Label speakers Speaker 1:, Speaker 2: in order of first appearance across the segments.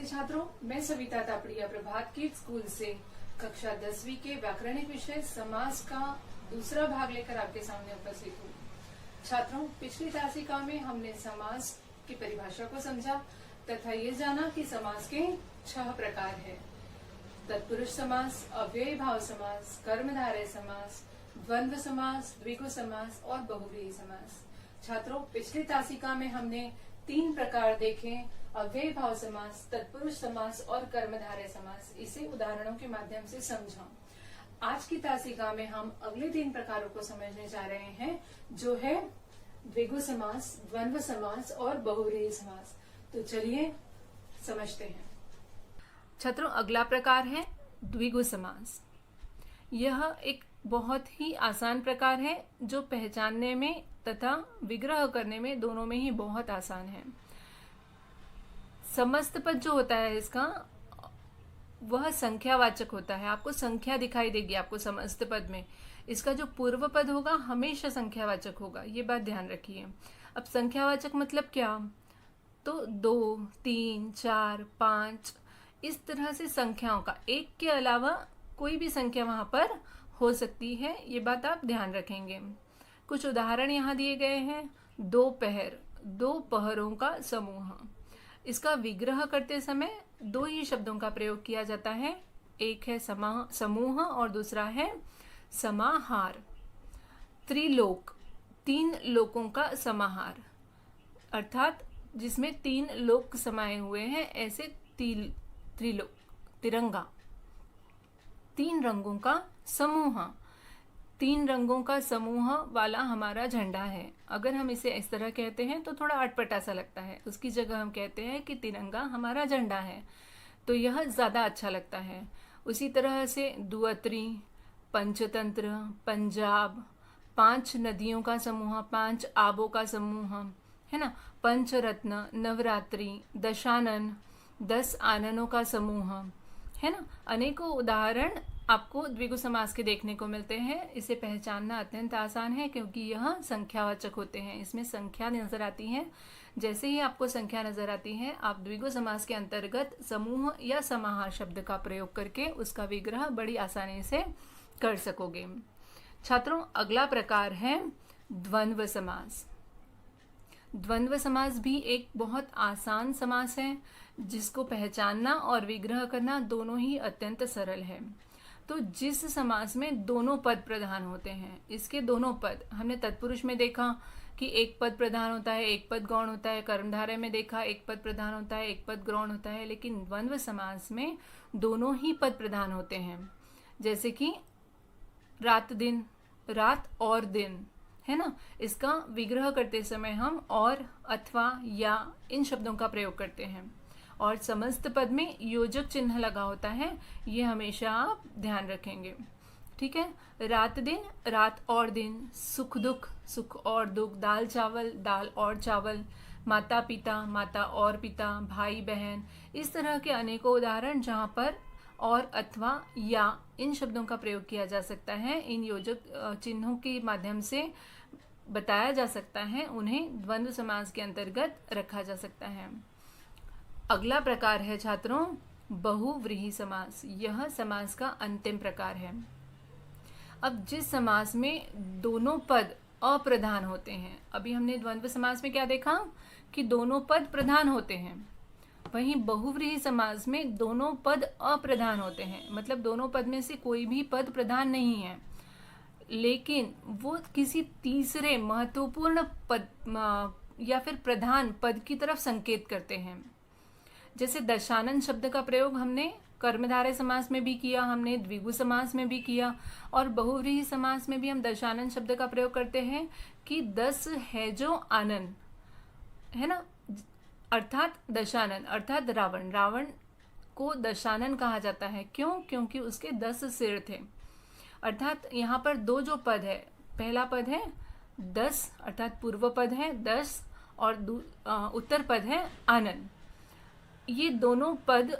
Speaker 1: छात्रों, मैं सविता तापड़िया प्रभात kids school से कक्षा 10वीं के व्याकरणिक विषय समास का दूसरा भाग लेकर आपके सामने उपस्थित हूँ। छात्रों, पिछली तासिका में हमने समास की परिभाषा को समझा तथा ये जाना कि समास के 6 प्रकार है। तत्पुरुष समास, अव्ययी भाव समास, कर्मधारय समास, द्वंद्व समास, द्विगु समास और बहुव्रीहि समास। छात्रों, पिछली तासिका में हमने 3 प्रकार देखे, अव्ययी भाव समास, तत्पुरुष समास और कर्मधारय समास। इसे उदाहरणों के माध्यम से समझा। आज की तासिका में हम अगले 3 प्रकारों को समझने जा रहे हैं, जो है द्विगु समास, द्वंद्व समास और बहुव्रीहि समास। तो चलिए समझते हैं। छात्रों, अगला प्रकार है द्विगु समास। यह एक बहुत ही आसान प्रकार है जो पहचानने में तथा विग्रह करने में दोनों में ही बहुत आसान है। समस्त पद जो होता है इसका वह संख्यावाचक होता है। आपको संख्या दिखाई देगी आपको समस्त पद में। इसका जो पूर्व पद होगा हमेशा संख्यावाचक होगा, ये बात ध्यान रखिए। अब संख्यावाचक मतलब क्या? तो 2, 3, 4, 5 इस तरह से संख्याओं का, एक के अलावा कोई भी संख्या वहां पर हो सकती है, ये बात आप ध्यान रखेंगे। कुछ उदाहरण यहाँ दिए गए हैं। 2 पहर, 2 पहरों का समूह। इसका विग्रह करते समय 2 ही शब्दों का प्रयोग किया जाता है। एक है समूह और दूसरा है समाहार। त्रिलोक, 3 लोकों का समाहार, अर्थात जिसमें 3 लोक समाये हुए हैं, ऐसे त्रिलोक। तिरंगा, 3 रंगों का समूह, 3 रंगों का समूह वाला हमारा झंडा है। अगर हम इसे इस तरह कहते हैं तो थोड़ा अटपटा सा लगता है। उसकी जगह हम कहते हैं कि तिरंगा हमारा झंडा है, तो यह ज़्यादा अच्छा लगता है। उसी तरह से दुअत्री, पंचतंत्र, पंजाब, 5 नदियों का समूह, 5 आबों का समूह है ना। पंचरत्न, नवरात्रि, दशानन, 10 आननों का समूह है ना। अनेकों उदाहरण आपको द्विगु समास के देखने को मिलते हैं। इसे पहचानना अत्यंत आसान है क्योंकि यह संख्यावाचक होते हैं। इसमें संख्या नजर आती है। जैसे ही आपको संख्या नजर आती है, आप द्विगु समास के अंतर्गत समूह या समाहार शब्द का प्रयोग करके उसका विग्रह बड़ी आसानी से कर सकोगे। छात्रों, अगला प्रकार है द्वंद्व समास। द्वंद्व समास भी एक बहुत आसान समास है जिसको पहचानना और विग्रह करना दोनों ही अत्यंत सरल है। तो जिस समास में दोनों पद प्रधान होते हैं, इसके दोनों पद हमने तत्पुरुष में देखा कि एक पद प्रधान होता है, एक पद गौण होता है। कर्मधारय में देखा एक पद प्रधान होता है, एक पद गौण होता है। लेकिन द्वंद्व समास में दोनों ही पद प्रधान होते हैं। जैसे कि रात दिन, रात और दिन है ना। इसका विग्रह करते समय हम और, अथवा, या इन शब्दों का प्रयोग करते हैं। और समस्त पद में योजक चिन्ह लगा होता है, ये हमेशा आप ध्यान रखेंगे। ठीक है। रात दिन, रात और दिन, सुख दुख, सुख और दुख, दाल चावल, दाल और चावल, माता पिता, माता और पिता, भाई बहन, इस तरह के अनेकों उदाहरण जहाँ पर और, अथवा, या इन शब्दों का प्रयोग किया जा सकता है। इन योजक चिन्हों के माध्यम से बताया जा सकता है, उन्हें द्वंद्व समास के अंतर्गत रखा जा सकता है। अगला प्रकार है छात्रों बहुव्रीहि समास। यह समास का अंतिम प्रकार है। अब जिस समास में दोनों पद अप्रधान होते हैं, अभी हमने द्वंद्व समास में क्या देखा कि दोनों पद प्रधान होते हैं, वहीं बहुव्रीहि समास में दोनों पद अप्रधान होते हैं। मतलब दोनों पद में से कोई भी पद प्रधान नहीं है, लेकिन वो किसी तीसरे महत्वपूर्ण पद या फिर प्रधान पद की तरफ संकेत करते हैं। जैसे दशानन शब्द का प्रयोग हमने कर्मधारय समास में भी किया, हमने द्विगु समास में भी किया, और बहुव्रीहि समास में भी हम दशानन शब्द का प्रयोग करते हैं कि 10 है जो आनन है ना। अर्थात दशानन अर्थात रावण, रावण को दशानन कहा जाता है। क्यों? क्योंकि उसके 10 सिर थे। अर्थात यहाँ पर 2 जो पद है, पहला पद है 10 अर्थात पूर्व पद है 10 और उत्तर पद है आनन। ये दोनों पद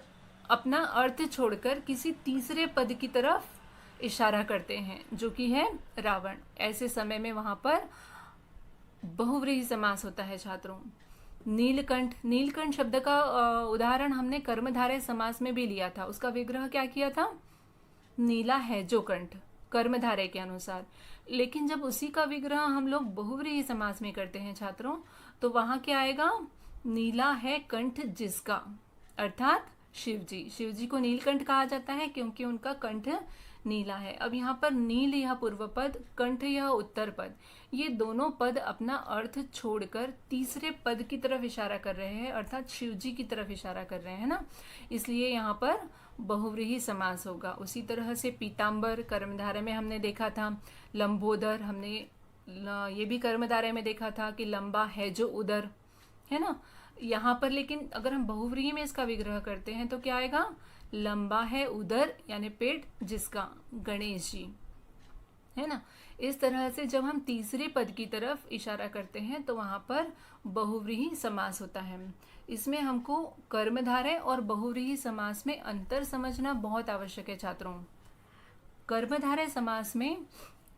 Speaker 1: अपना अर्थ छोड़कर किसी तीसरे पद की तरफ इशारा करते हैं, जो कि है रावण। ऐसे समय में वहां पर बहुव्रीहि समास होता है छात्रों। नीलकंठ, नीलकंठ शब्द का उदाहरण हमने कर्मधारय समास में भी लिया था। उसका विग्रह क्या किया था? नीला है जो कंठ, कर्मधारय के अनुसार। लेकिन जब उसी का विग्रह हम लोग बहुव्रीहि समास में करते हैं छात्रों, तो वहां क्या आएगा? नीला है कंठ जिसका, अर्थात शिव जी। शिव जी को नीलकंठ कहा जाता है क्योंकि उनका कंठ नीला है। अब यहाँ पर नील यह पूर्व पद, कंठ यह उत्तर पद, ये दोनों पद अपना अर्थ छोड़कर तीसरे पद की तरफ इशारा कर रहे हैं, अर्थात शिव जी की तरफ इशारा कर रहे हैं ना, इसलिए यहाँ पर बहुव्रीहि समास होगा। उसी तरह से पीतांबर कर्मधारय में हमने देखा था, लंबोदर हमने ये भी कर्मधारय में देखा था कि लंबा है जो उदर, है ना। यहाँ पर लेकिन अगर हम बहुव्रीहि में इसका विग्रह करते हैं तो क्या आएगा? लंबा है उदर यानी पेट जिसका, गणेश जी, है ना। इस तरह से जब हम तीसरे पद की तरफ इशारा करते हैं तो वहां पर बहुव्रीहि समास होता है। इसमें हमको कर्मधारय और बहुव्रीहि समास में अंतर समझना बहुत आवश्यक है छात्रों। कर्मधारय समास में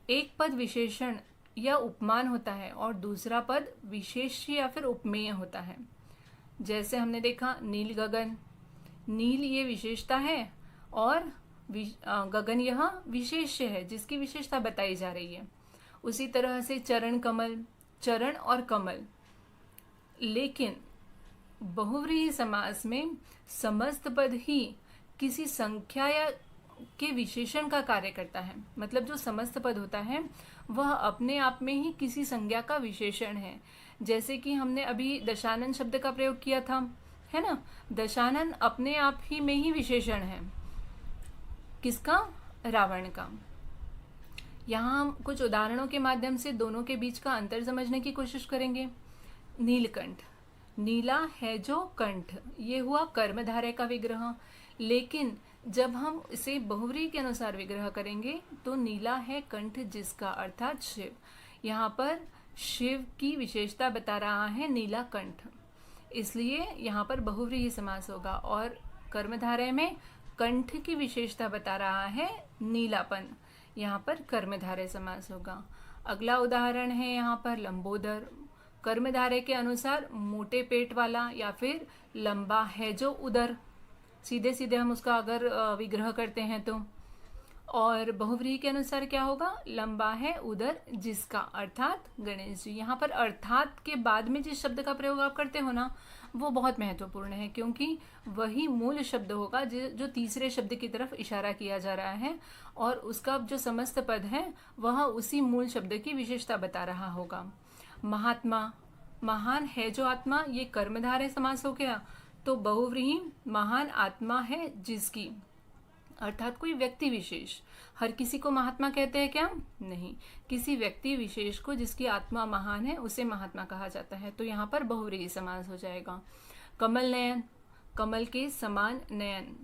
Speaker 1: एक पद विशेषण या उपमान होता है और दूसरा पद विशेष्य या फिर उपमेय होता है। जैसे हमने देखा नील गगन, नील ये विशेषता है और गगन यह विशेष्य है जिसकी विशेषता बताई जा रही है। उसी तरह से चरण कमल, चरण और कमल। लेकिन बहुव्रीहि समास में समस्त पद ही किसी संख्या या के विशेषण का कार्य करता है। मतलब जो समस्त पद होता है वह अपने आप में ही किसी संज्ञा का विशेषण है। जैसे कि हमने अभी दशानन शब्द का प्रयोग किया था, है ना। दशानन अपने आप ही में ही विशेषण है। किसका? रावण का। यहाँ हम कुछ उदाहरणों के माध्यम से दोनों के बीच का अंतर समझने की कोशिश करेंगे। नीलकंठ, नीला है जो कंठ, ये हुआ कर्मधारय का विग्रह। लेकिन जब हम इसे बहुव्रीहि के अनुसार विग्रह करेंगे तो नीला है कंठ जिसका, अर्थात शिव। यहाँ पर शिव की विशेषता बता रहा है नीला कंठ, इसलिए यहाँ पर बहुव्रीहि समास होगा। और कर्मधारय में कंठ की विशेषता बता रहा है नीलापन, यहाँ पर कर्मधारय समास होगा। अगला उदाहरण है यहाँ पर लंबोदर, कर्मधारय के अनुसार मोटे पेट वाला या फिर लंबा है जो उदर, सीधे सीधे हम उसका अगर विग्रह करते हैं तो। और बहुव्रीहि के अनुसार क्या होगा? लंबा है उदर जिसका, अर्थात गणेश जी। यहाँ पर अर्थात के बाद में जिस शब्द का प्रयोग आप करते हो ना, वो बहुत महत्वपूर्ण है क्योंकि वही मूल शब्द होगा जो तीसरे शब्द की तरफ इशारा किया जा रहा है और उसका जो समस्त पद है वह उसी मूल शब्द की विशेषता बता रहा होगा। महात्मा, महान है जो आत्मा, ये कर्मधारय समास हो गया। तो बहुव्रीहि महान आत्मा है जिसकी, अर्थात कोई व्यक्ति विशेष। हर किसी को महात्मा कहते हैं क्या? नहीं, किसी व्यक्ति विशेष को जिसकी आत्मा महान है उसे महात्मा कहा जाता है। तो यहाँ पर बहुव्रीहि समास हो जाएगा। कमल नयन, कमल के समान नयन,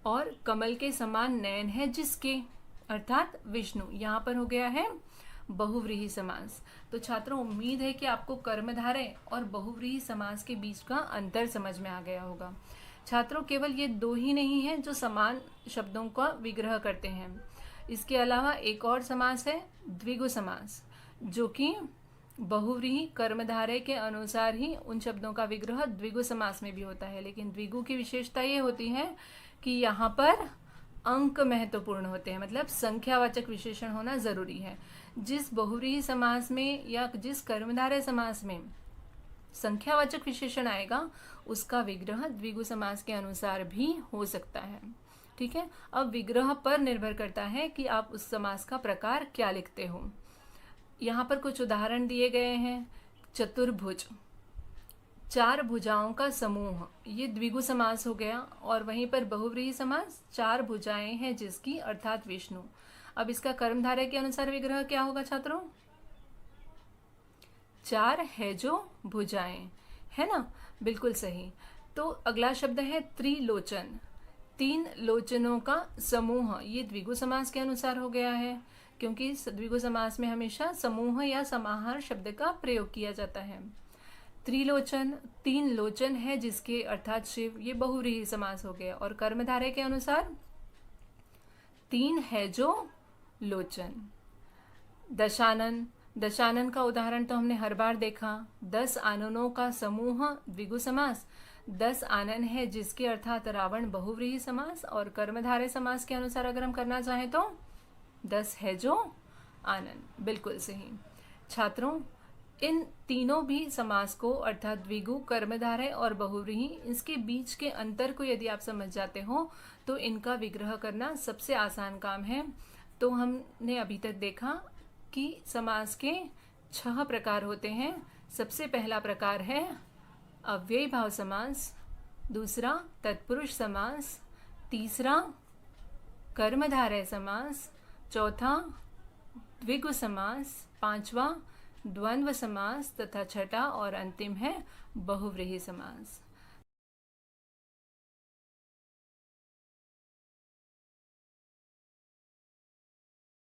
Speaker 1: और कमल के समान नयन है जिसके, अर्थात विष्णु। यहाँ पर हो गया है बहुव्रीहि समास। तो छात्रों उम्मीद है कि आपको कर्मधारय और बहुव्रीहि समास के बीच का अंतर समझ में आ गया होगा। छात्रों केवल ये दो ही नहीं है जो समान शब्दों का विग्रह करते हैं, इसके अलावा एक और समास है द्विगु समास, जो कि बहुव्रीहि कर्मधारय के अनुसार ही उन शब्दों का विग्रह द्विगु समास में भी होता है। लेकिन द्विगु की विशेषता ये होती है कि यहाँ पर अंक महत्वपूर्ण होते हैं, मतलब संख्यावाचक विशेषण होना जरूरी है। जिस बहुव्रीहि समास में या जिस कर्मधारय समास में संख्यावाचक विशेषण आएगा उसका विग्रह द्विगु समास के अनुसार भी हो सकता है। ठीक है, अब विग्रह पर निर्भर करता है कि आप उस समास का प्रकार क्या लिखते हो। यहाँ पर कुछ उदाहरण दिए गए हैं। चतुर्भुज, चार भुजाओं का समूह, ये द्विगु समास हो गया। और वहीं पर बहुव्रीहि समास, चार भुजाएं हैं जिसकी, अर्थात विष्णु। अब इसका कर्मधारय के अनुसार विग्रह क्या होगा छात्रों? चार है जो भुजाएं, है ना, बिल्कुल सही। तो अगला शब्द है त्रिलोचन, तीन लोचनों का समूह, ये द्विगु समास के अनुसार हो गया है क्योंकि द्विगु समास में हमेशा समूह या समाहार शब्द का प्रयोग किया जाता है। त्रिलोचन, तीन लोचन है जिसके, अर्थात शिव, ये बहुव्रीहि समास हो गया। और कर्मधारय के अनुसार तीन है जो लोचन। दशानन, दशानन का उदाहरण तो हमने हर बार देखा। 10 आननों का समूह द्विगु समास। 10 आनन है जिसके अर्थात रावण बहुव्रीहि समास, और कर्मधारय समास के अनुसार अगर हम करना चाहें तो 10 है जो आनन। बिल्कुल सही। छात्रों, इन तीनों भी समास को अर्थात द्विगु, कर्मधारय और बहुव्रीहि, इसके बीच के अंतर को यदि आप समझ जाते हो तो इनका विग्रह करना सबसे आसान काम है। तो हमने अभी तक देखा कि समास के 6 प्रकार होते हैं। सबसे पहला प्रकार है अव्ययी भाव समास, दूसरा तत्पुरुष समास, तीसरा कर्मधारय समास, चौथा द्विगु समास, पांचवा द्वंद्व समास तथा छठा और अंतिम है बहुव्रीहि समास।